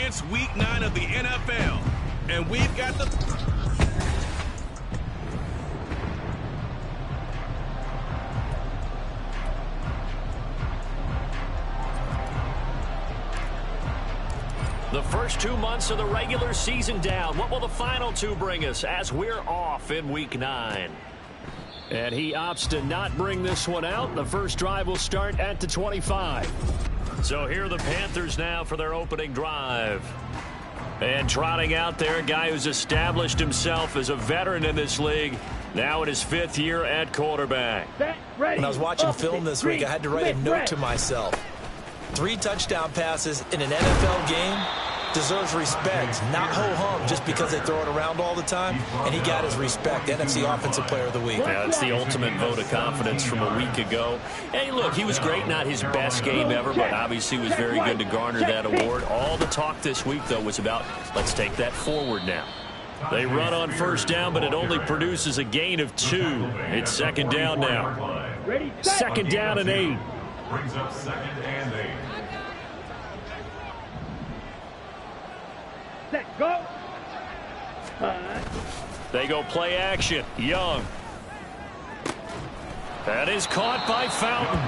It's week 9 of the NFL, and we've got the... The first 2 months of the regular season down. What will the final 2 bring us as we're off in week 9? And he opts to not bring this one out. The first drive will start at the 25. So here are the Panthers now for their opening drive. And trotting out there, a guy who's established himself as a veteran in this league, now in his 5th year at quarterback. When I was watching film this week, I had to write a note to myself. 3 touchdown passes in an NFL game deserves respect, not ho-hum just because they throw it around all the time. And he got his respect. NFC Offensive Player of the Week. Yeah, it's the ultimate vote of confidence from a week ago. Hey, look, he was great. Not his best game ever, but obviously was very good to garner that award. All the talk this week, though, was about let's take that forward now. They run on first down, but it only produces a gain of 2. It's second down now. Second down and 8. Brings up 2nd and 8. Set, go. They go play action. Young. That is caught by Fountain.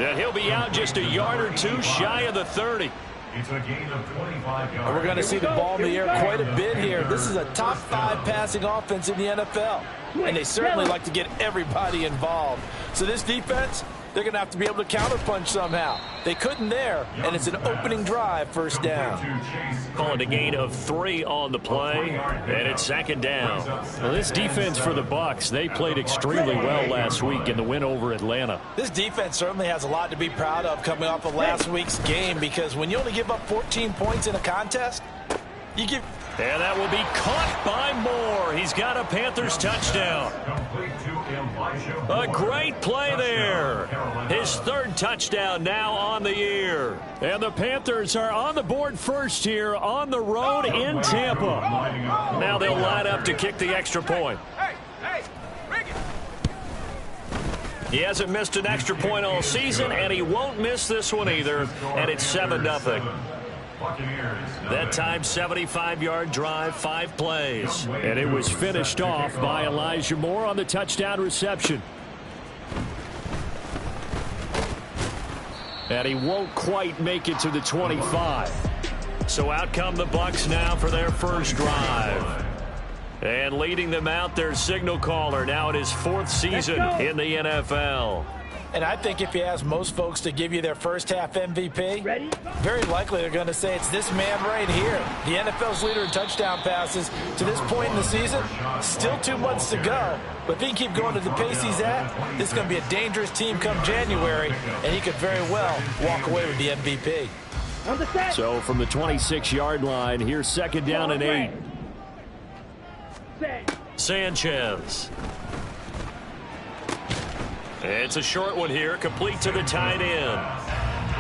And he'll be out just a yard or 2 shy of the 30. It's a gain of 25 yards. We're going to see the ball in the air quite a bit here. This is a top 5 passing offense in the NFL. And they certainly like to get everybody involved. So this defense, they're going to have to be able to counterpunch somehow. They couldn't there, and it's an opening drive, first down. Call it a gain of 3 on the play, and it's second down. Well, this defense for the Bucs, they played extremely well last week in the win over Atlanta. This defense certainly has a lot to be proud of coming off of last week's game, because when you only give up 14 points in a contest, you give... And that will be caught by Moore. He's got a Panthers touchdown. A great play there. His 3rd touchdown now on the year. And the Panthers are on the board first here on the road in Tampa. Now they'll line up to kick the extra point. He hasn't missed an extra point all season, and he won't miss this one either. And it's 7-0. That time, 75-yard drive, 5 plays. And it was finished off by Elijah Moore on the touchdown reception. And he won't quite make it to the 25. So out come the Bucs now for their first drive. And leading them out, their signal caller, now in his 4th season in the NFL. And I think if you ask most folks to give you their first half MVP, very likely they're going to say it's this man right here. The NFL's leader in touchdown passes to this point in the season. Still 2 months to go. But if he can keep going at the pace he's at, this is going to be a dangerous team come January, and he could very well walk away with the MVP. So from the 26-yard line, here's second down and 8. Sanchez. It's a short one here, complete to the tight end.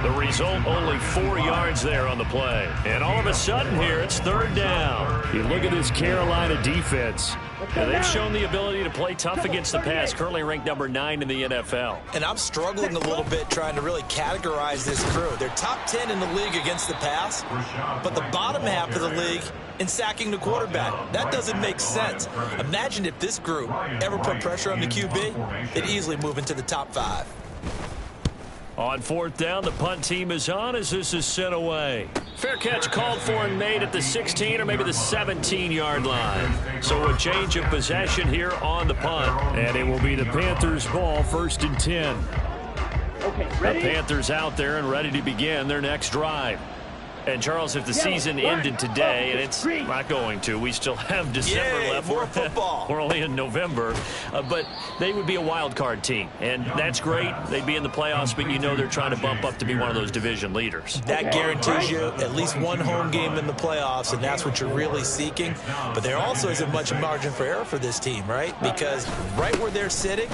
The result, only 4 yards there on the play. And all of a sudden here, it's 3rd down. You look at this Carolina defense. And they've shown the ability to play tough against the pass, currently ranked number 9 in the NFL. And I'm struggling a little bit trying to really categorize this crew. They're top 10 in the league against the pass, but the bottom half of the league in sacking the quarterback. That doesn't make sense. Imagine if this group ever put pressure on the QB, they'd easily move into the top 5. On 4th down, the punt team is on as this is sent away. Fair catch called for and made at the 16 or maybe the 17-yard line. So a change of possession here on the punt. And it will be the Panthers' ball, 1st and 10. Okay, ready? The Panthers out there and ready to begin their next drive. And, Charles, if the season ended today, and it's not going to, we still have December left. More football. We're only in November. But they would be a wild card team. And that's great. They'd be in the playoffs, but you know they're trying to bump up to be one of those division leaders. That guarantees you at least one home game in the playoffs, and that's what you're really seeking. But there also isn't much margin for error for this team, right? Because right where they're sitting,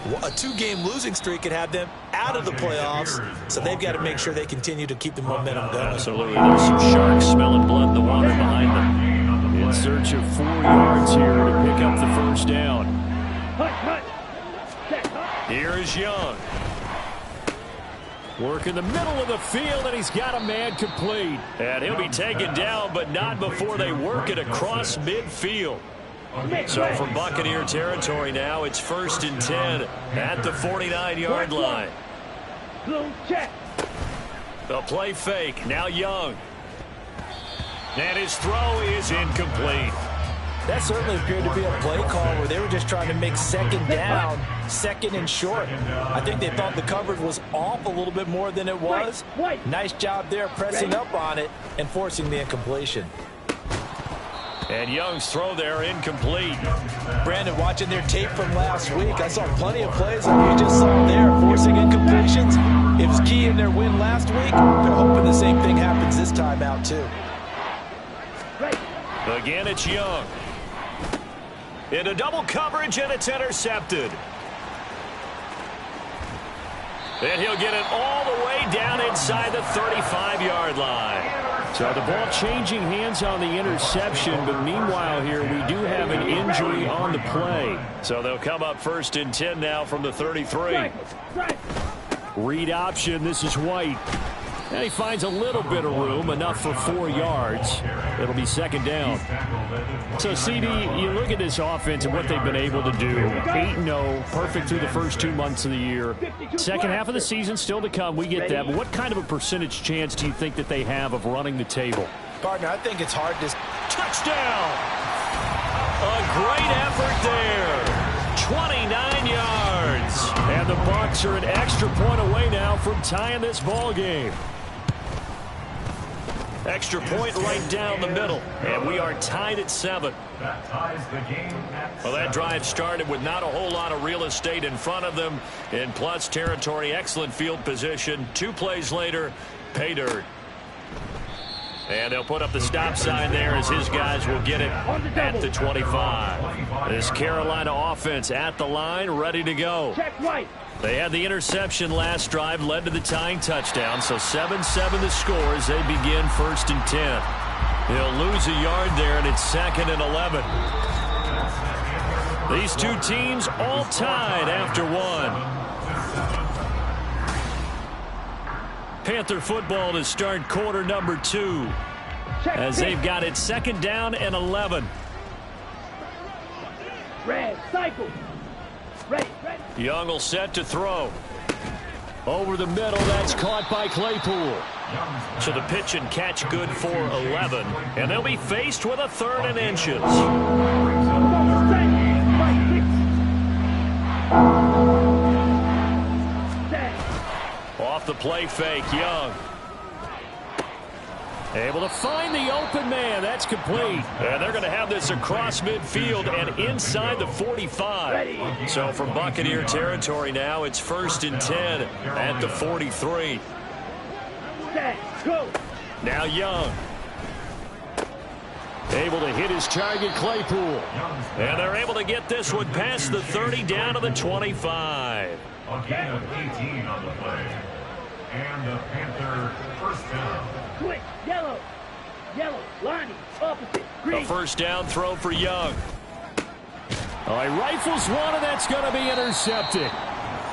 a 2-game losing streak could have them out of the playoffs, so they've got to make sure they continue to keep the momentum going. Absolutely. There's some sharks smelling blood in the water behind them. In search of 4 yards here to pick up the first down. Here is Young. Work in the middle of the field, and he's got a man complete. And he'll be taken down, but not before they work it across midfield. So from Buccaneer territory now, it's 1st and 10 at the 49-yard line. The play fake, now Young. And his throw is incomplete. That certainly appeared to be a play call where they were just trying to make second down, second and short. I think they thought the coverage was off a little bit more than it was. Nice job there pressing up on it and forcing the incompletion. And Young's throw there incomplete. Brandon, watching their tape from last week, I saw plenty of plays like you just saw there, forcing incompletions. It was key in their win last week. They're hoping the same thing happens this time out too. Again, it's Young. Into double coverage, and it's intercepted. And he'll get it all the way down inside the 35-yard line. So the ball changing hands on the interception, but meanwhile here we do have an injury on the play. So they'll come up 1st and 10 now from the 33. Read option, this is White. And he finds a little bit of room, enough for 4 yards. It'll be 2nd down. So, CD, you look at this offense and what they've been able to do. 8-0, perfect through the first 2 months of the year. Second half of the season still to come, we get that. But what kind of a percentage chance do you think that they have of running the table? Partner, I think it's hard to... Touchdown! A great effort there. 29 yards. And the Bucs are an extra point away now from tying this ball game. Extra point right down the middle. And we are tied at 7. That ties the game at 7. Well, that drive started with not a whole lot of real estate in front of them. In plus territory, excellent field position. 2 plays later, pay dirt. And they'll put up the stop sign there as his guys will get it at the 25. This Carolina offense at the line, ready to go. They had the interception last drive, led to the tying touchdown. So 7-7 the score as they begin 1st and 10. He'll lose a yard there, and it's 2nd and 11. These two teams all tied after 1. Panther football to start quarter number 2 as they've got it 2nd down and 11. Red, cycle. Ready. Young will set to throw. Over the middle, that's caught by Claypool. So the pitch and catch good for 11. And they'll be faced with a 3rd and inches. Off the play fake, Young. Able to find the open man. That's complete. And they're going to have this across midfield and inside the 45. So from Buccaneer territory now, it's 1st and 10 at the 43. Now Young. Able to hit his target, Claypool. And they're able to get this one past the 30 down to the 25. A gain of 18 on the play. And the Panther 1st down. Quick, yellow, lining, opposite, green. A 1st down throw for Young. All right, rifles one, and that's going to be intercepted.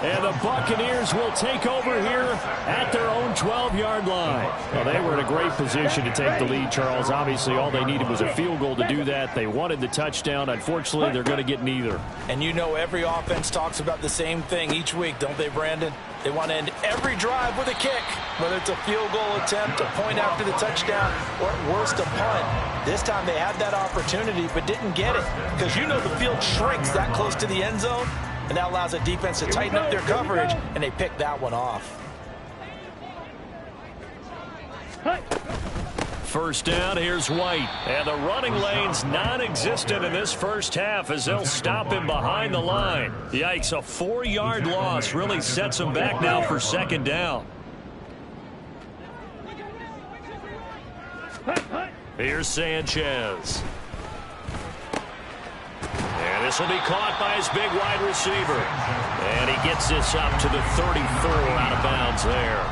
And the Buccaneers will take over here at their own 12-yard line. Well, they were in a great position to take the lead, Charles. Obviously, all they needed was a field goal to do that. They wanted the touchdown. Unfortunately, they're going to get neither. And you know every offense talks about the same thing each week, don't they, Brandon? They want to end every drive with a kick, whether it's a field goal attempt, a point after the touchdown, or at worst, a punt. This time they had that opportunity but didn't get it because you know the field shrinks that close to the end zone. And that allows the defense to tighten up their coverage, and they pick that one off. 1st down, here's White. And the running lane's non-existent in this first half as they'll stop him behind the line. Yikes, a 4-yard loss really sets him back now for 2nd down. Here's Sanchez. And this will be caught by his big wide receiver. And he gets this up to the 34 out of bounds there.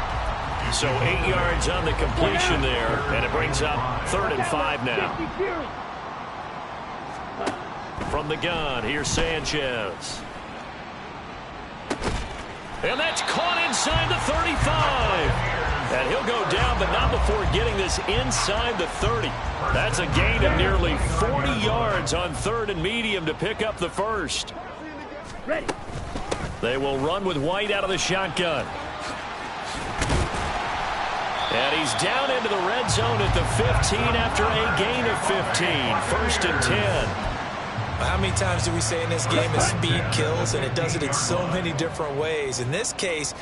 So 8 yards on the completion there. And it brings up 3rd and 5 now. From the gun, here's Sanchez. And that's caught inside the 35. And he'll go down, but not before getting this inside the 30. That's a gain of nearly 40 yards on 3rd and medium to pick up the first. Ready. They will run with White out of the shotgun. And he's down into the red zone at the 15 after a gain of 15. 1st and 10. How many times do we say in this game that speed kills, and it does it in so many different ways? In this case,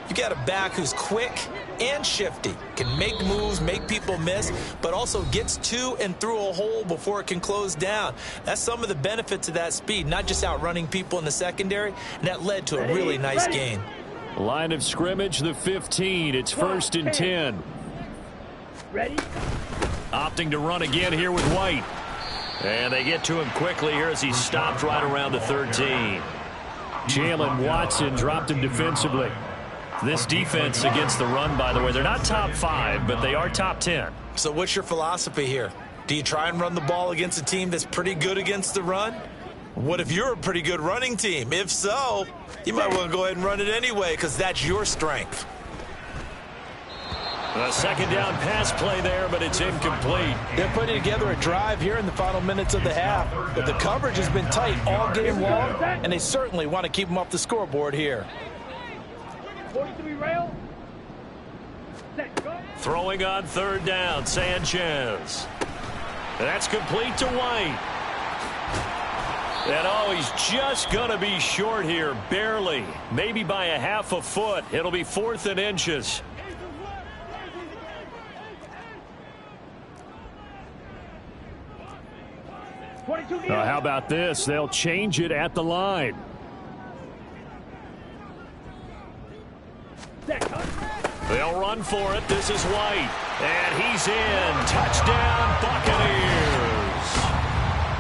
you got a back who's quick and shifty, can make moves, make people miss, but also gets to and through a hole before it can close down. That's some of the benefits of that speed, not just outrunning people in the secondary, and that led to a really nice gain. Line of scrimmage, the 15. It's 1st and 10. Ready. Opting to run again here with White. And they get to him quickly here as he stopped right around the 13. Jalen Watson dropped him defensively. This defense against the run, by the way, they're not top 5, but they are top 10. So what's your philosophy here? Do you try and run the ball against a team that's pretty good against the run? What if you're a pretty good running team? If so, you might want to go ahead and run it anyway because that's your strength. A 2nd down pass play there, but it's incomplete. They're putting together a drive here in the final minutes of the half, but the coverage has been tight all game long, and they certainly want to keep them off the scoreboard here. 43 rail. Set, go. Throwing on 3rd down, Sanchez. That's complete to White. And oh, he's just going to be short here, barely. Maybe by a half a foot. It'll be 4th and inches. How about this? They'll change it at the line. They'll run for it. This is White. And he's in. Touchdown, Buccaneers.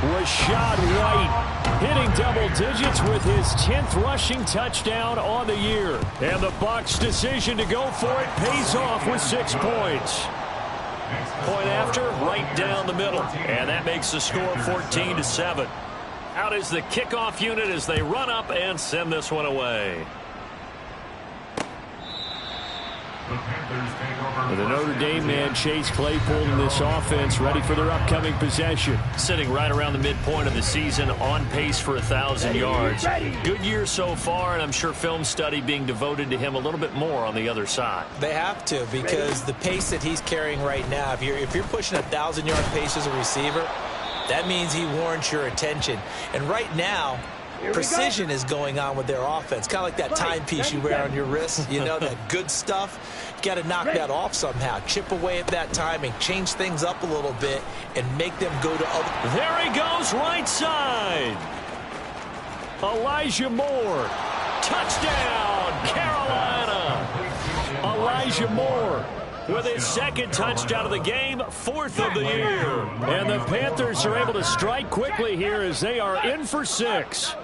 Rashad White hitting double digits with his 10th rushing touchdown on the year. And the Bucs' decision to go for it pays off with 6 points. Point after, right down the middle. And that makes the score 14-7. Out is the kickoff unit as they run up and send this one away. The Notre Dame man, Chase Claypool, in this offense, ready for their upcoming possession. Sitting right around the midpoint of the season, on pace for 1,000 yards. Good year so far, and I'm sure film study being devoted to him a little bit more on the other side. They have to, because the pace that he's carrying right now, if you're pushing 1,000-yard pace as a receiver, that means he warrants your attention. And right now, precision is going on with their offense. Kind of like that timepiece you wear on your wrist, you know, that good stuff. You got to knock that off somehow. Chip away at that timing, change things up a little bit, and make them go to other. There he goes, right side. Elijah Moore. Touchdown, Carolina. Elijah Moore with his 2nd touchdown of the game, 4th of the year. And the Panthers are able to strike quickly here as they are in for 6.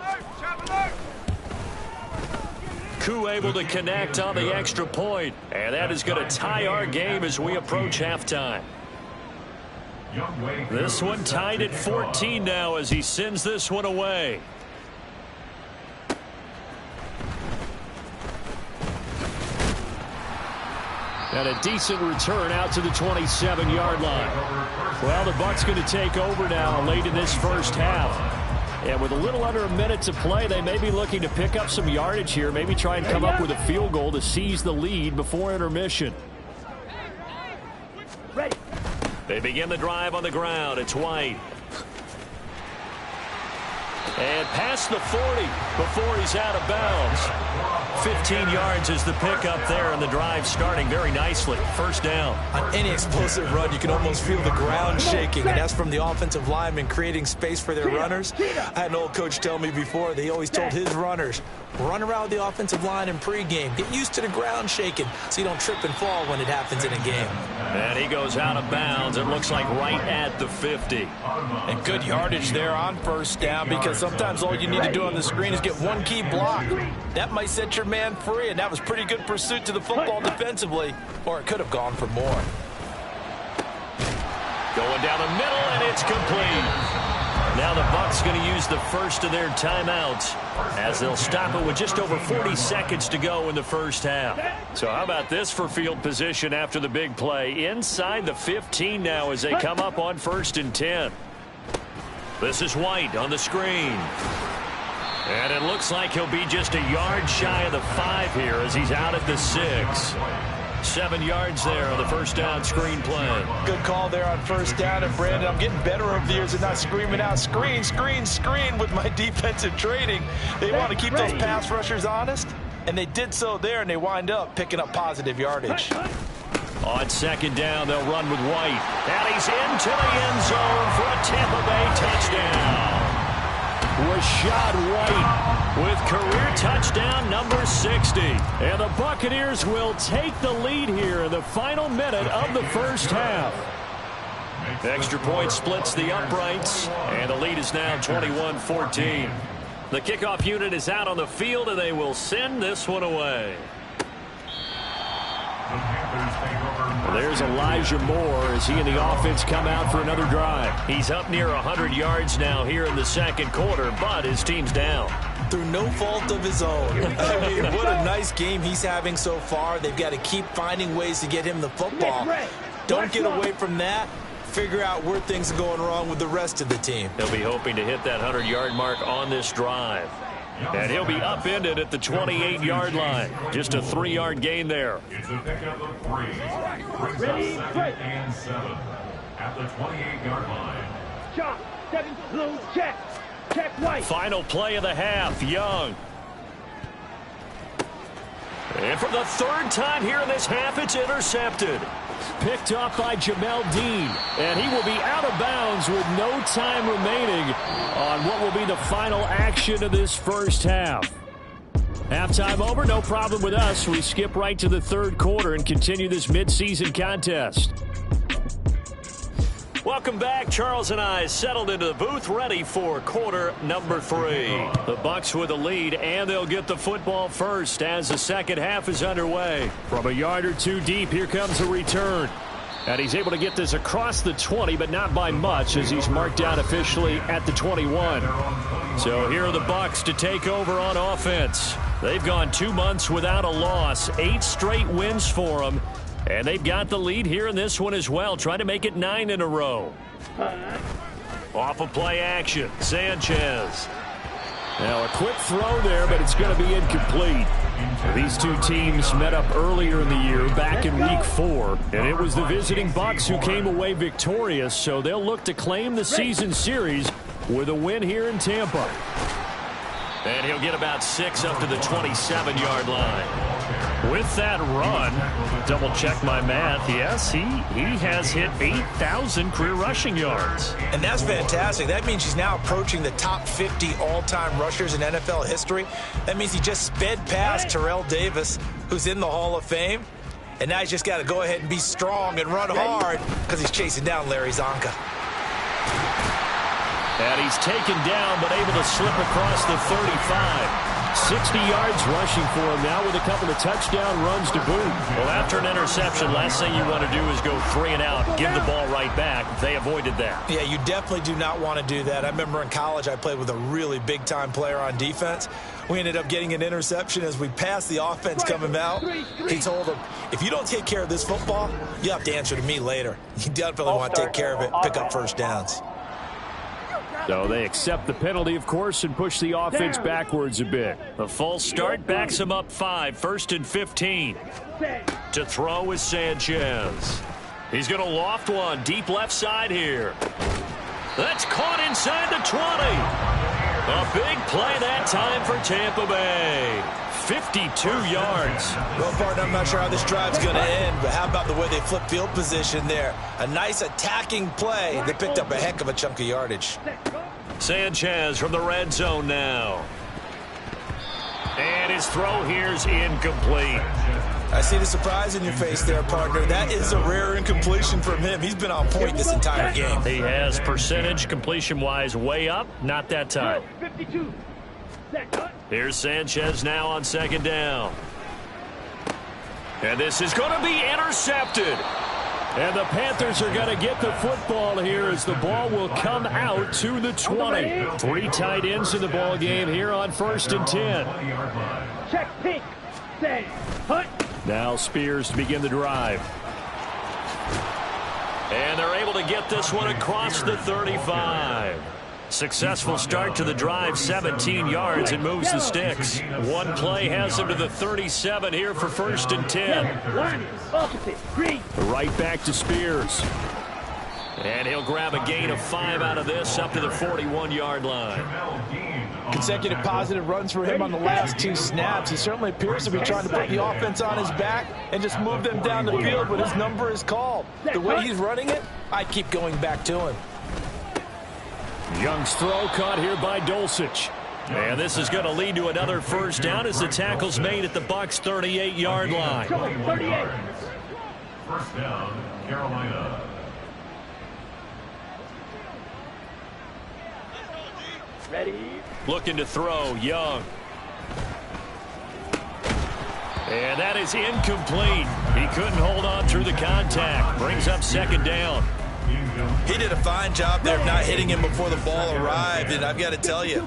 Koo able to connect on the extra point. And that is going to tie our game as we approach halftime. This one tied at 14 now as he sends this one away. And a decent return out to the 27-yard line. Well, the Bucs going to take over now late in this first half. And with a little under a minute to play, they may be looking to pick up some yardage here, maybe try and come up with a field goal to seize the lead before intermission. They begin the drive on the ground. It's White. And past the 40 before he's out of bounds. 15 yards is the pickup there, and the drive starting very nicely. 1st down. On any explosive run, you can almost feel the ground shaking, and that's from the offensive linemen creating space for their runners. I had an old coach tell me before, they always told his runners, run around the offensive line in pregame. Get used to the ground shaking so you don't trip and fall when it happens in a game. And he goes out of bounds. It looks like right at the 50. And good yardage there on 1st down, because sometimes all you need to do on the screen is get one key block. That might set your man free, and that was pretty good pursuit to the football defensively, or it could have gone for more. Going down the middle, and it's complete. Now the Bucs Bucs going to use the first of their timeouts as they'll stop it with just over 40 seconds to go in the first half. So how about this for field position after the big play? Inside the 15 now as they come up on 1st and 10. This is White on the screen. And it looks like he'll be just a yard shy of the 5 here as he's out at the 6. 7 yards there on the first down screen play. Good call there on first down. And Brandon, I'm getting better over the years and not screaming out screen, screen, screen with my defensive training. They want to keep those pass rushers honest, and they did so there, and they wind up picking up positive yardage. On 2nd down, they'll run with White. And he's into the end zone for a Tampa Bay touchdown. Rashad White with career touchdown number 60. And the Buccaneers will take the lead here in the final minute of the first half. Extra point splits the uprights, and the lead is now 21-14. The kickoff unit is out on the field, and they will send this one away. There's Elijah Moore as he and the offense come out for another drive. He's up near 100 yards now here in the second quarter, but his team's down. Through no fault of his own. I mean, what a nice game he's having so far. They've got to keep finding ways to get him the football. Don't get away from that. Figure out where things are going wrong with the rest of the team. They'll be hoping to hit that 100-yard mark on this drive. And he'll be upended at the 28-yard line. Just a 3-yard gain there. It's a pickup of 3. Brings us 2nd and 7 at the 28-yard line. Chop, 7, blue, check. Check White. Final play of the half, Young. And for the 3rd time here in this half, it's intercepted. Picked off by Jamel Dean. And he will be out of bounds with no time remaining on what will be the final action of this first half. Halftime over, no problem with us. We skip right to the 3rd quarter and continue this midseason contest. Welcome back. Charles and I settled into the booth, ready for quarter number 3. The Bucs with a lead, and they'll get the football first as the second half is underway. From a yard or 2 deep, here comes a return. And he's able to get this across the 20, but not by much as he's marked out officially at the 21. So here are the Bucs to take over on offense. They've gone 2 months without a loss, 8 straight wins for them. And they've got the lead here in this one as well, trying to make it 9 in a row. Off of play action, Sanchez. Now a quick throw there, but it's going to be incomplete. These two teams met up earlier in the year, back in week 4, and it was the visiting Bucs who came away victorious, so they'll look to claim the season series with a win here in Tampa. And he'll get about 6 up to the 27-yard line. With that run, double check my math, yes, he has hit 8,000 career rushing yards. And that's fantastic. That means he's now approaching the top 50 all-time rushers in NFL history. That means he just sped past Terrell Davis, who's in the Hall of Fame. And now he's just got to go ahead and be strong and run hard because he's chasing down Larry Zonka. And he's taken down, but able to slip across the 35. 60 yards rushing for him now with a couple of touchdown runs to boot. Well, after an interception, last thing you want to do is go 3 and out, give the ball right back. They avoided that. Yeah, you definitely do not want to do that. I remember in college I played with a really big-time player on defense. We ended up getting an interception as we passed the offense coming out. He told him, if you don't take care of this football, you have to answer to me later. You definitely want to take care of it, pick up first downs. So they accept the penalty, of course, and push the offense backwards a bit. The false start backs him up 5, 1st and 15. To throw is Sanchez. He's going to loft one deep left side here. That's caught inside the 20. A big play that time for Tampa Bay. 52 yards. Well, partner, I'm not sure how this drive's going to end, but how about the way they flip field position there? A nice attacking play. They picked up a heck of a chunk of yardage. Sanchez from the red zone now. And his throw here's incomplete. I see the surprise in your face there, partner. That is a rare incompletion from him. He's been on point this entire game. He has percentage completion-wise way up. Not that time. 52. Here's Sanchez now on 2nd down. And this is going to be intercepted. And the Panthers are going to get the football here as the ball will come out to the 20. 3 tight ends in the ball game here on 1st and 10. Check pink. Say, hunt. Now Spears to begin the drive. And they're able to get this one across the 35. Successful start to the drive, 17 yards, and moves the sticks. One play has them to the 37 here for 1st and 10. Right back to Spears. And he'll grab a gain of 5 out of this up to the 41-yard line. Consecutive positive runs for him on the last 2 snaps. He certainly appears to be trying to put the offense on his back and just move them down the field when his number is called. The way he's running it, I keep going back to him. Young's throw caught here by Dulcich. And this is going to lead to another first down as the tackle's made at the Bucs' 38-yard line. 38. First down, Carolina. Ready. Looking to throw, Young. And that is incomplete. He couldn't hold on through the contact. Brings up 2nd down. He did a fine job there of not hitting him before the ball arrived, and I've got to tell you,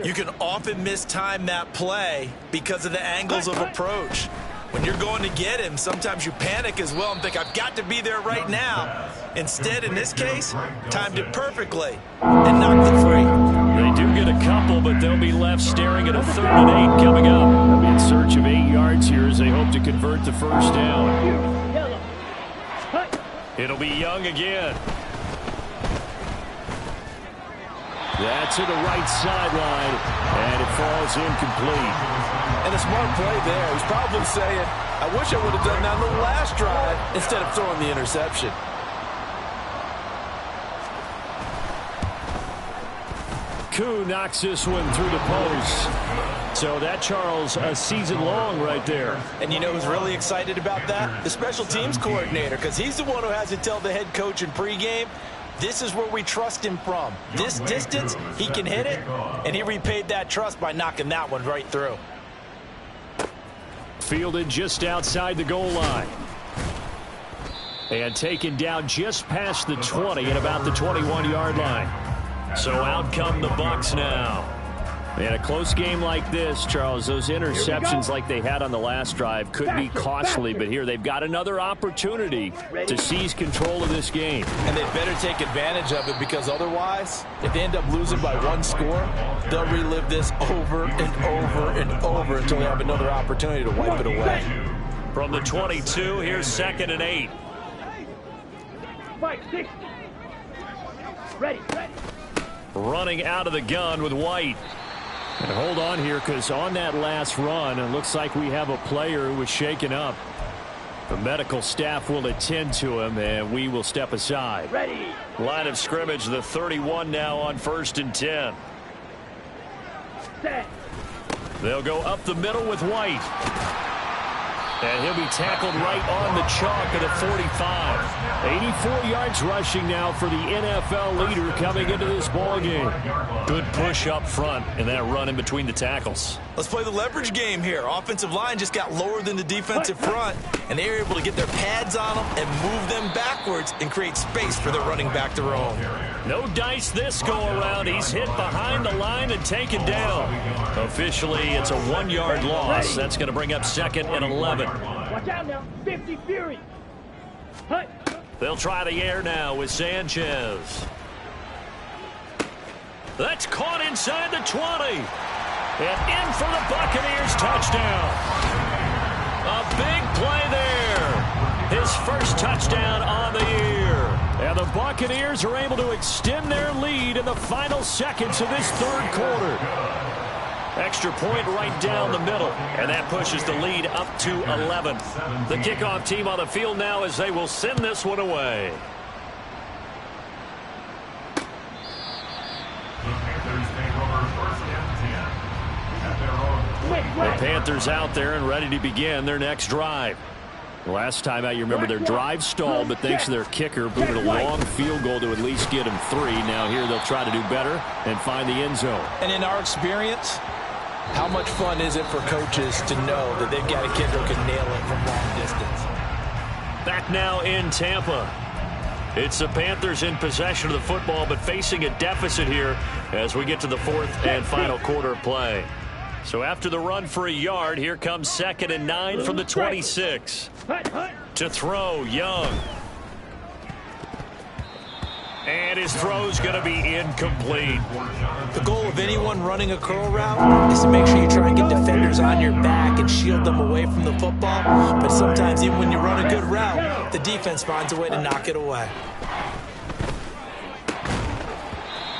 you can often mistime that play because of the angles of approach. When you're going to get him, sometimes you panic as well and think, I've got to be there right now. Instead, in this case, timed it perfectly and knocked it free. They do get a couple, but they'll be left staring at a 3rd and 8 coming up. They'll be in search of 8 yards here as they hope to convert the first down. It'll be Young again. That's to the right sideline, and it falls incomplete. And a smart play there. He's probably saying, I wish I would have done that on the last drive instead of throwing the interception. Koo knocks this one through the post. So that, Charles, a season long right there. And you know who's really excited about that? The special teams coordinator, because he's the one who has to tell the head coach in pregame, this is where we trust him from. This distance, he can hit it, and he repaid that trust by knocking that one right through. Fielded just outside the goal line. And taken down just past the 20 at about the 21-yard line. So out come the Bucs now. In a close game like this, Charles, those interceptions like they had on the last drive could be costly, but here they've got another opportunity to seize control of this game. And they better take advantage of it, because otherwise, if they end up losing by 1 score, they'll relive this over and over and over until they have another opportunity to wipe it away. From the 22, here's 2nd and 8. Mike, 60. Ready. Running out of the gun with White. And hold on here, because on that last run, it looks like we have a player who was shaken up. The medical staff will attend to him, and we will step aside. Ready. Line of scrimmage, the 31 now on 1st and 10. Set. They'll go up the middle with White. And he'll be tackled right on the chalk of the 45. 84 yards rushing now for the NFL leader coming into this ball game. Good push up front and that run in between the tackles. Let's play the leverage game here. Offensive line just got lower than the defensive front, and they were able to get their pads on them and move them backwards and create space for their running back to roam. No dice this go around. He's hit behind the line and taken down. Officially, it's a 1-yard loss. That's going to bring up 2nd and 11. Watch out now. 50 Fury. Hut. They'll try the air now with Sanchez. That's caught inside the 20. And in for the Buccaneers touchdown. A big play there. His first touchdown on the year. And the Buccaneers are able to extend their lead in the final seconds of this 3rd quarter. Extra point right down the middle, and that pushes the lead up to 11. The kickoff team on the field now as they will send this one away. The Panthers out there and ready to begin their next drive. Last time out, you remember their drive stalled, but thanks to their kicker, booted a long field goal to at least get them 3. Now here they'll try to do better and find the end zone. And in our experience, how much fun is it for coaches to know that they've got a kicker who can nail it from long distance? Back now in Tampa. It's the Panthers in possession of the football, but facing a deficit here as we get to the fourth and final quarter of play. So after the run for a yard, here comes 2nd and 9 from the 26. To throw, Young. And his throw's going to be incomplete. The goal of anyone running a curl route is to make sure you try and get defenders on your back and shield them away from the football. But sometimes even when you run a good route, the defense finds a way to knock it away.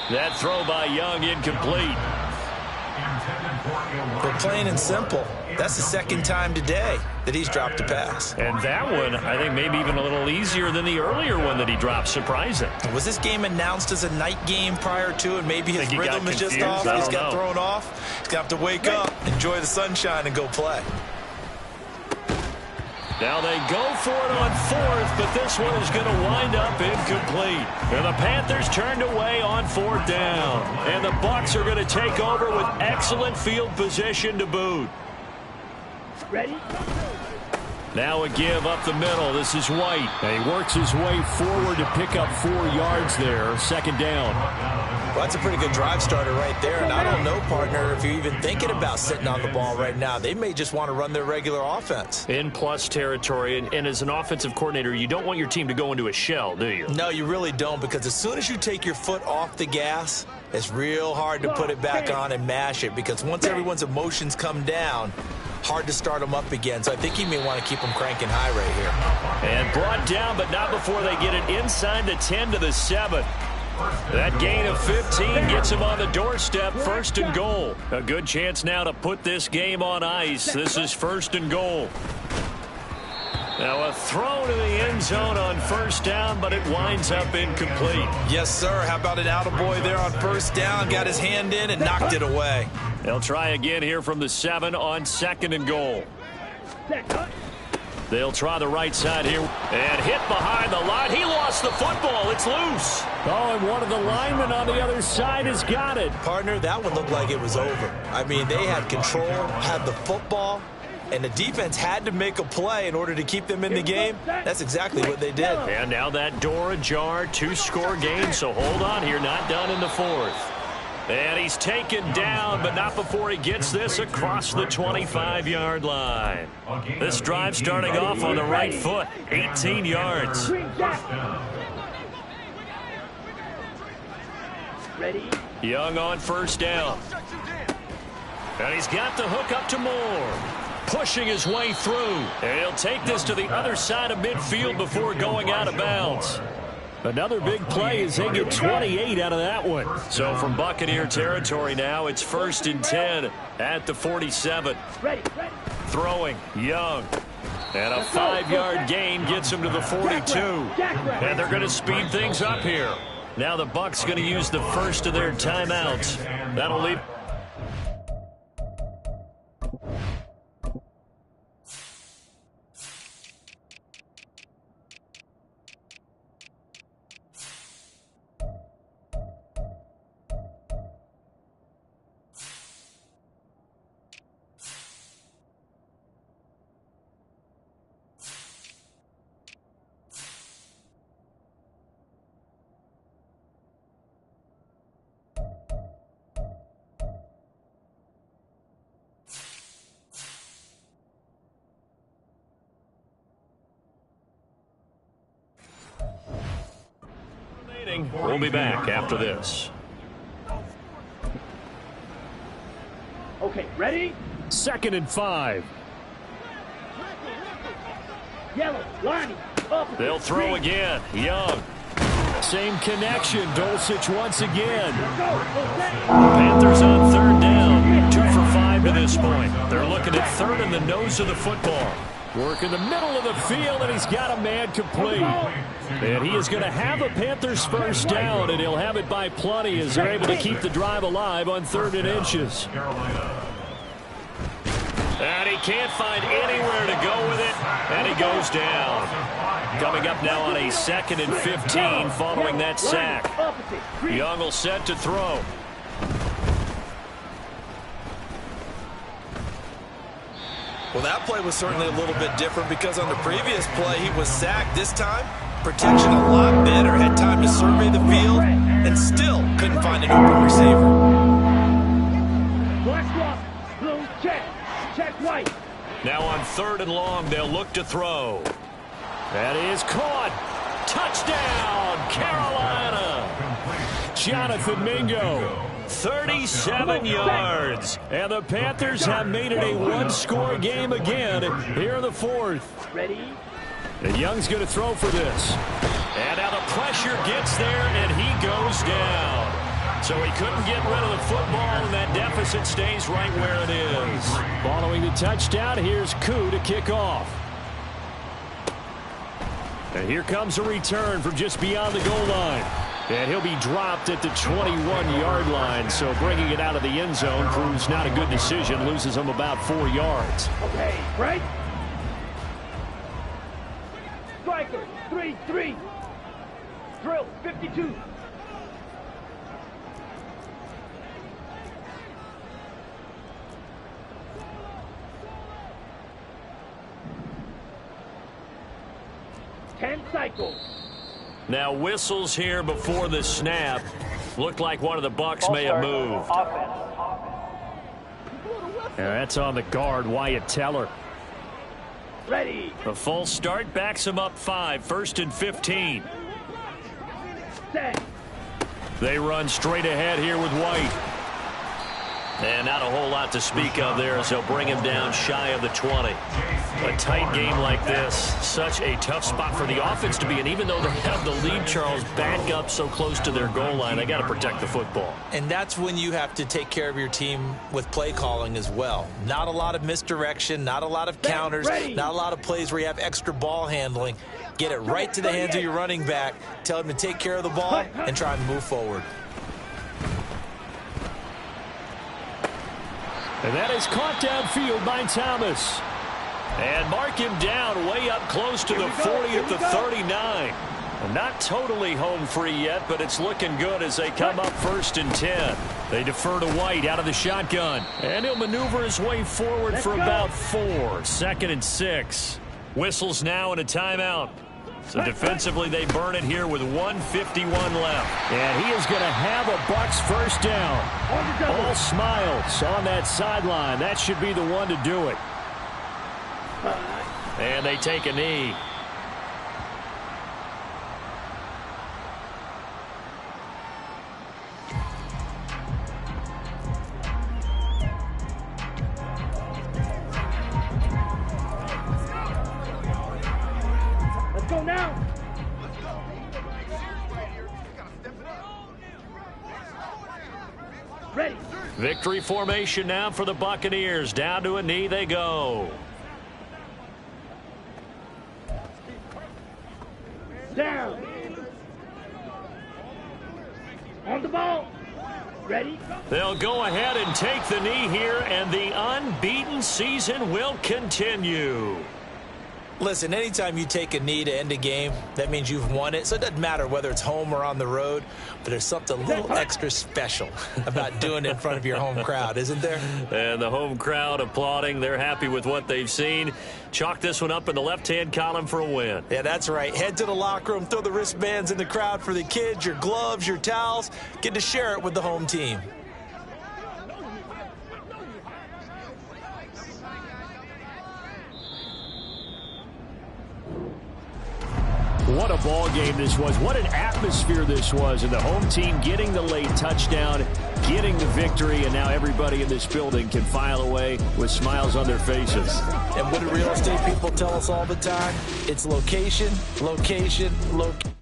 That throw by Young incomplete. But plain and simple, that's the second time today that he's dropped a pass. And that one, I think, maybe even a little easier than the earlier one that he dropped. Surprising. Was this game announced as a night game prior to, and maybe his rhythm is just off? He's got thrown off. He's going to have to wake up, enjoy the sunshine, and go play. Now they go for it on fourth, but this one is going to wind up incomplete. And the Panthers turned away on fourth down. And the Bucs are going to take over with excellent field position to boot. Ready? Now a give up the middle. This is White. And he works his way forward to pick up 4 yards there. 2nd down. Well, that's a pretty good drive starter right there. And I don't know, partner, if you're even thinking about sitting on the ball right now. They may just want to run their regular offense. In plus territory. And as an offensive coordinator, you don't want your team to go into a shell, do you? No, you really don't, because as soon as you take your foot off the gas, it's real hard to put it back on and mash it, because once everyone's emotions come down, hard to start them up again. So I think you may want to keep them cranking high right here. And brought down, but not before they get it inside the 10 to the 7. That gain of 15 gets him on the doorstep, 1st and goal. A good chance now to put this game on ice. This is 1st and goal. Now a throw to the end zone on 1st down, but it winds up incomplete. Yes, sir. How about an attaboy there on 1st down? Got his hand in and knocked it away. They'll try again here from the 7 on 2nd and goal. They'll try the right side here and hit behind the line. He lost the football. It's loose. Oh, and one of the linemen on the other side has got it. Partner, that one looked like it was over. I mean, they had control, had the football, and the defense had to make a play in order to keep them in the game. That's exactly what they did. And now that door ajar, 2-score game, so hold on here, not done in the 4th. And he's taken down, but not before he gets this across the 25-yard line. This drive starting off on the right foot, 18 yards. Ready? Young on 1st down. And he's got the hook up to Moore. Pushing his way through. And he'll take this to the other side of midfield before going out of bounds. Another big play as they get 28 out of that one. So from Buccaneer territory now, it's 1st and 10 at the 47. Ready. Throwing, Young. And a 5-yard gain gets him to the 42. And they're going to speed things up here. Now the Bucs going to use the first of their timeouts. That'll leave. We'll be back after this. Okay, ready? 2nd and 5. Yellow, Lonnie, up. They'll throw again. Young. Same connection. Dulcich once again. Panthers on 3rd down. 2 for 5 to this point. They're looking at 3rd in the nose of the football. Work in the middle of the field, and he's got a man complete. And he is going to have a Panthers 1st down, and he'll have it by plenty as they're able to keep the drive alive on 3rd and inches. And he can't find anywhere to go with it, and he goes down. Coming up now on a 2nd and 15 following that sack. Young will set to throw. Well, that play was certainly a little bit different because on the previous play, he was sacked. This time, protection a lot better. Had time to survey the field and still couldn't find an open receiver. Black block. Blue check. Check white. Now on 3rd and long, they'll look to throw. That is caught. Touchdown, Carolina. Jonathan Mingo. 37 yards. And the Panthers have made it a one-score game again here in the 4th. Ready? And Young's going to throw for this. And now the pressure gets there, and he goes down. So he couldn't get rid of the football, and that deficit stays right where it is. Following the touchdown, here's Koo to kick off. And here comes a return from just beyond the goal line. And he'll be dropped at the 21-yard line, so bringing it out of the end zone proves not a good decision, loses him about 4 yards. Okay, right? Striker, 3-3. Drill, 52. Cycles. Now whistles here before the snap. Looked like one of the Bucs may have moved. That's on the guard, Wyatt Teller. Ready. A false start backs him up 5, 1st and 15. Set. They run straight ahead here with White. And not a whole lot to speak of there as they'll bring him down shy of the 20. A tight game like this, such a tough spot for the offense to be in. Even though they have the lead, Charles, back up so close to their goal line, they got to protect the football. And that's when you have to take care of your team with play calling as well. Not a lot of misdirection, not a lot of counters, not a lot of plays where you have extra ball handling. Get it right to the hands of your running back, tell him to take care of the ball, and try and move forward. And that is caught downfield by Thomas. And mark him down way up close to the 40 at the 39. Not totally home free yet, but it's looking good as they come up 1st and 10. They defer to White out of the shotgun. And he'll maneuver his way forward for about 4. 2nd and 6. Whistles now and a timeout. So defensively, they burn it here with 1:51 left. And he is going to have a Bucs first down. All smiles on that sideline. That should be the one to do it. And they take a knee. Let's go now. Ready. Victory formation now for the Buccaneers. Down to a knee they go. Down. On the ball. Ready? They'll go ahead and take the knee here, and the unbeaten season will continue. Listen, anytime you take a knee to end a game, that means you've won it. So it doesn't matter whether it's home or on the road, but there's something a little extra special about doing it in front of your home crowd, isn't there? And the home crowd applauding. They're happy with what they've seen. Chalk this one up in the left-hand column for a win. Yeah, that's right. Head to the locker room, throw the wristbands in the crowd for the kids, your gloves, your towels. Get to share it with the home team. What a ball game this was. What an atmosphere this was. And the home team getting the late touchdown, getting the victory, and now everybody in this building can file away with smiles on their faces. And what do real estate people tell us all the time? It's location, location, location.